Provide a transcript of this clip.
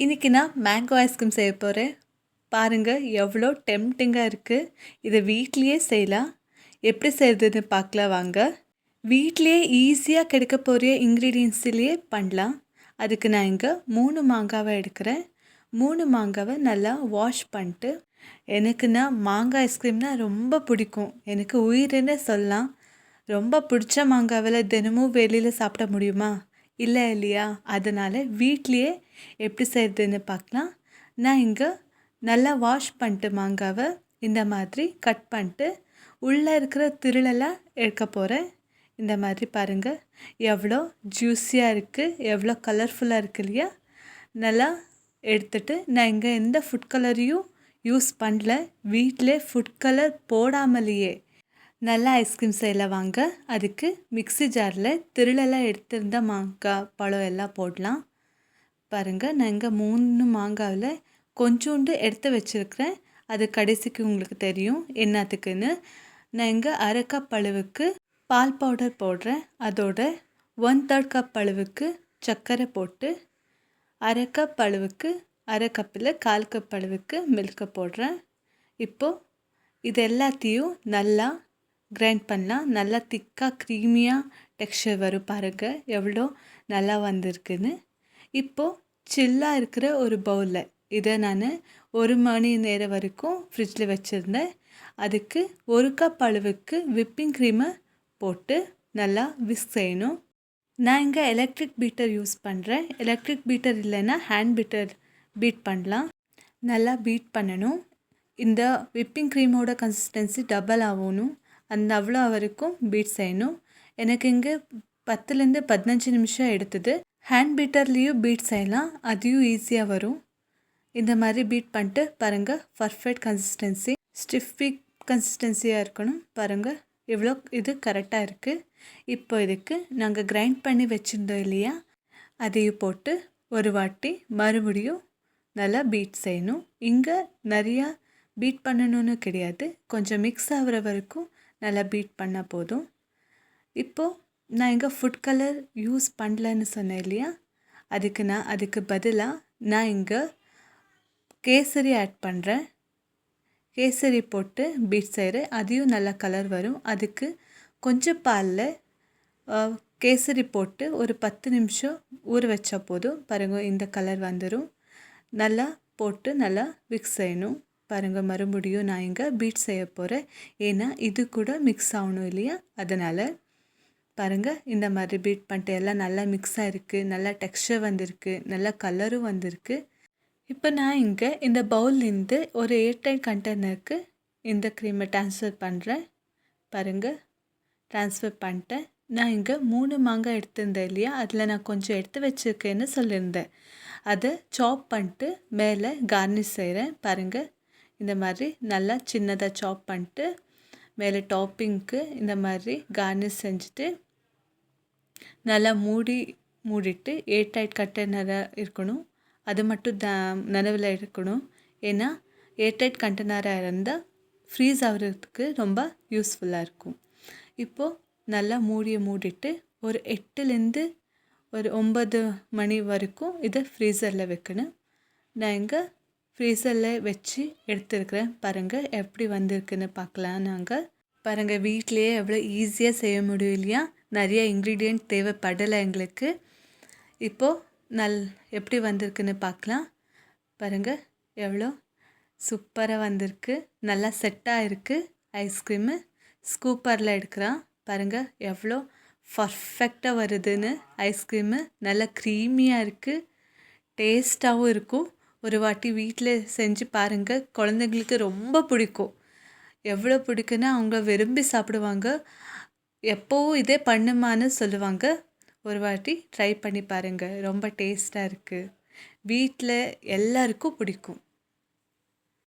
இன்றைக்கி நான் mango ice cream செய்ய போகிறேன். பாருங்கள் எவ்வளோ டெம்ப்டிங்காக இருக்குது. இதை வீட்லேயே செய்யலாம். எப்படி செய்கிறதுன்னு பார்க்கலாம் வாங்க. வீட்லேயே ஈஸியாக கிடைக்க போகிற இன்க்ரீடியன்ஸ்லேயே பண்ணலாம். அதுக்கு நான் இங்கே 3 மாங்காவை எடுக்கிறேன். 3 மாங்காவை நல்லா வாஷ் பண்ணிட்டு, எனக்குன்னா மாங்காய் ஐஸ்கிரீம்னால் ரொம்ப பிடிக்கும். எனக்கு உயிர்னே சொல்லலாம். ரொம்ப பிடிச்ச மாங்காவில் தினமும் வெளியில் சாப்பிட முடியுமா? இல்லை இல்லையா? அதனால் வீட்லேயே எப்படி செய்கிறதுன்னு பார்க்கலாம். நான் இங்கே நல்லா வாஷ் பண்ணிட்டு மாங்காவை இந்த மாதிரி கட் பண்ணிட்டு உள்ளே இருக்கிற திருளெல்லாம் எடுக்க போகிறேன். இந்த மாதிரி பாருங்கள் எவ்வளோ ஜூஸியாக இருக்குது, எவ்வளோ கலர்ஃபுல்லாக இருக்குது இல்லையா? நல்லா எடுத்துட்டு நான் இங்கே எந்த ஃபுட் கலரையும் யூஸ் பண்ணல. வீட்டிலே ஃபுட் கலர் போடாமலேயே நல்லா ஐஸ்கிரீம் செய்யலாம் வாங்க. அதுக்கு மிக்ஸி ஜாரில் திருளெல்லாம் எடுத்திருந்த மாங்காய் பழம் எல்லாம் போடலாம். பாருங்கள் நான் இங்கே 3 மாங்காவில் கொஞ்சோண்டு எடுத்து வச்சுருக்கிறேன். அது கடைசிக்கு உங்களுக்கு தெரியும் என்னத்துக்குன்னு. நான் இங்கே 1/2 கப் அளவுக்கு பால் பவுடர் போடுறேன். அதோட 1/3 கப் அளவுக்கு சர்க்கரை போட்டு 1/2 கப் அளவுக்கு 1/2 கப்பில் 1/4 கப் அளவுக்கு மில்கை போடுறேன். இப்போது இது எல்லாத்தையும் நல்லா கிரைண்ட் பண்ணலாம். நல்லா திக்காக க்ரீமியாக டெக்ஸ்சர் வரும். பாருங்கள் எவ்வளோ நல்லா வந்திருக்குன்னு. இப்போது சில்லாக இருக்கிற ஒரு பவுலில் இதை நான் 1 மணி நேரம் வரைக்கும் ஃப்ரிட்ஜில் வச்சுருந்தேன். அதுக்கு 1 கப் அளவுக்கு விப்பிங் க்ரீமை போட்டு நல்லா விஸ்க் செய்யணும். நான் இங்கே எலக்ட்ரிக் பீட்டர் யூஸ் பண்ணுறேன். எலக்ட்ரிக் பீட்டர் இல்லைன்னா ஹேண்ட் பீட்டர் பீட் பண்ணலாம். நல்லா பீட் பண்ணணும். இந்த விப்பிங் க்ரீமோட கன்சிஸ்டன்சி டபுள் ஆகணும். அந்த அவ்வளோ வரைக்கும் பீட் செய்யணும். எனக்கு இங்கே 10லேருந்து 15 நிமிஷம் எடுத்தது. ஹேண்ட் பீட்டர்லேயும் பீட் செய்யலாம், அதையும் ஈஸியாக வரும். இந்த மாதிரி பீட் பண்ணிட்டு பாருங்கள் பர்ஃபெக்ட் கன்சிஸ்டன்சி, ஸ்டிஃபி கன்சிஸ்டன்சியாக இருக்கணும். பாருங்கள் இவ்வளோ இது கரெக்டாக இருக்குது. இப்போ இதுக்கு நாங்கள் கிரைண்ட் பண்ணி வச்சுருந்தோம் இல்லையா, அதையும் போட்டு ஒரு வாட்டி மறுபடியும் நல்லா பீட் செய்யணும். இங்கே நிறையா பீட் பண்ணணும்னு கிடையாது, கொஞ்சம் மிக்ஸ் ஆகிற வரைக்கும் நல்லா பீட் பண்ணால் போதும். இப்போது நான் இங்கே ஃபுட் கலர் யூஸ் பண்ணலன்னு சொன்னேன் இல்லையா, அதுக்கு பதிலாக நான் இங்கே கேசரி ஆட் பண்ணுறேன். கேசரி போட்டு பீட் செய்கிறேன். அதையும் நல்லா கலர் வரும். அதுக்கு கொஞ்சம் பாலில் கேசரி போட்டு ஒரு 10 நிமிஷம் ஊற வச்சா போதும். பாருங்கள் இந்த கலர் வந்துடும். நல்லா போட்டு நல்லா மிக்ஸ் செய்யணும். பாருங்கள் மறுபடியும் நான் இங்கே பீட் செய்ய போகிறேன். ஏன்னா இது கூட மிக்ஸ் ஆகணும் இல்லையா, அதனால் பாருங்கள் இந்த மாதிரி பீட் பண்ணிட்டு எல்லாம் நல்லா மிக்ஸ் ஆகிருக்கு. நல்லா டெக்ஸ்சர் வந்திருக்கு, நல்லா கலரும் வந்திருக்கு. இப்போ நான் இங்கே இந்த பவுல்லேருந்து ஒரு ஏர்டைட் கண்டெய்னருக்கு இந்த க்ரீமை ட்ரான்ஸ்ஃபர் பண்ணுறேன். பாருங்கள் ட்ரான்ஸ்ஃபர் பண்ணிட்டேன். நான் இங்கே 3 மாங்காய் எடுத்திருந்தேன் இல்லையா, அதில் நான் கொஞ்சம் எடுத்து வச்சுருக்கேன்னு சொல்லியிருந்தேன். அதை சாப் பண்ணிட்டு மேலே கார்னிஷ் செய்கிறேன். பாருங்கள் இந்த மாதிரி நல்லா சின்னதாக சாப் பண்ணிட்டு மேலே டாப்பிங்க்கு இந்த மாதிரி கார்னிஷ் செஞ்சுட்டு நல்லா மூடிட்டு ஏர்டைட் கண்டெய்னராக இருக்கணும். அது மட்டும் நினைவில் இருக்கணும். ஏன்னா ஏர்டைட் கண்டெய்னராக இருந்தால் ஃப்ரீஸ் ஆகிறதுக்கு ரொம்ப யூஸ்ஃபுல்லாக இருக்கும். இப்போது நல்லா மூடிட்டு ஒரு 8லேருந்து ஒரு 9 மணி வரைக்கும் இதை ஃப்ரீசரில் வைக்கணும். நான் இங்கே ஃப்ரீசரில் வச்சு எடுத்துருக்கிறேன். பாருங்கள் எப்படி வந்திருக்குன்னு பார்க்கலாம். நாங்கள் பாருங்கள் வீட்டிலையே எவ்வளோ ஈஸியாக செய்ய முடியும் இல்லையா, நிறைய இன்க்ரீடியண்ட் தேவைப்படலை எங்களுக்கு. இப்போது எப்படி வந்திருக்குன்னு பார்க்கலாம். பாருங்கள் எவ்வளோ சூப்பராக வந்திருக்கு. நல்லா செட்டாக இருக்குது ஐஸ்கிரீமு. ஸ்கூப்பரில் எடுக்கிறான். பாருங்கள் எவ்வளோ பர்ஃபெக்டாக வருதுன்னு. ஐஸ்கிரீமு நல்லா க்ரீமியாக இருக்குது, டேஸ்ட்டாகவும் இருக்கும். ஒரு வாட்டி வீட்டில் செஞ்சு பாருங்கள், குழந்தைங்களுக்கு ரொம்ப பிடிக்கும். எவ்வளோ பிடிக்குன்னா அவங்க விரும்பி சாப்பிடுவாங்க. எப்போவும் இதே பண்ணுமான்னு சொல்லுவாங்க. ஒரு வாட்டி ட்ரை பண்ணி பாருங்கள், ரொம்ப டேஸ்ட்டாக இருக்குது. வீட்டில் எல்லாருக்கும் பிடிக்கும்.